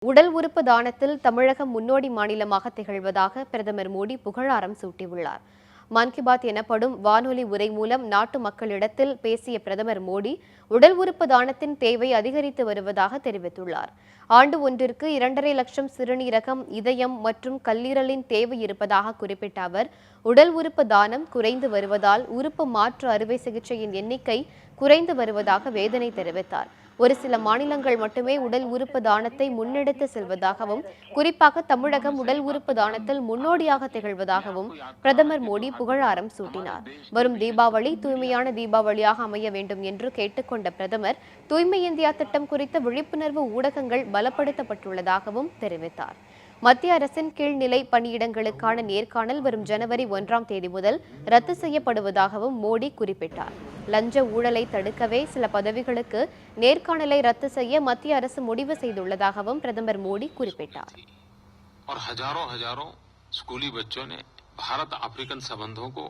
உடல் உறுப்பு தானத்தில் தமிழகம் முன்னோடி மாநிலமாக திகழ்வதாக பிரதமர் மோடி புகழாரம் சூட்டியுள்ளார். மன் கி பாத் எனப்படும் வானொலி உரை மூலம் நாட்டு மக்களிடத்தில் பேசிய பிரதமர் மோடி உடல் உறுப்பு தானத்தின் தேவை அதிகரித்து வருவதாக தெரிவித்துள்ளார். ஆண்டு ஒன்றிற்கு 2.5 லட்சம் சிறுநீரகம், இதயம் மற்றும் கல்லீரலின் தேவை இருப்பதாக குறிப்பிட்ட அவர், உடல் உறுப்பு தானம் குறைந்து வருவதால் உறுப்பு மாற்று அறுவை சிகிச்சையின் எண்ணிக்கை குறைந்து வருவதாக வேதனை தெரிவித்தார். ஒரு சில மாநிலங்கள் மட்டுமே உடல் உறுப்பு தானத்தை முன்னெடுத்து செல்வதாகவும், குறிப்பாக தமிழகம் உடல் உறுப்பு தானத்தில் முன்னோடியாக திகழ்வதாகவும் பிரதமர் மோடி புகழாரம் சூட்டினார். வரும் தீபாவளி தூய்மையான தீபாவளியாக அமைய வேண்டும் என்று கேட்டுக்கொண்ட பிரதமர், தூய்மை இந்தியா திட்டம் குறித்த விழிப்புணர்வு ஊடகங்கள் பலப்படுத்தப்பட்டுள்ளதாகவும் தெரிவித்தார். மத்திய அரசின் கீழ்நிலை பணியிடங்களுக்கான நேர்காணல் வரும் ஜனவரி 1ஆம் தேதி முதல் ரத்து செய்யப்படுவதாகவும் மோடி குறிப்பிட்டார். லஞ்ச ஊழலை தடுக்கவே சில பதவிகளுக்கு நேர்காணலை ரத்து செய்ய மத்திய அரசு முடிவு செய்துள்ளதாகவும் பிரதமர் மோடி குறிப்பிட்டார். और हजारों स्कूली बच्चों ने भारत अफ्रीकन संबंधों को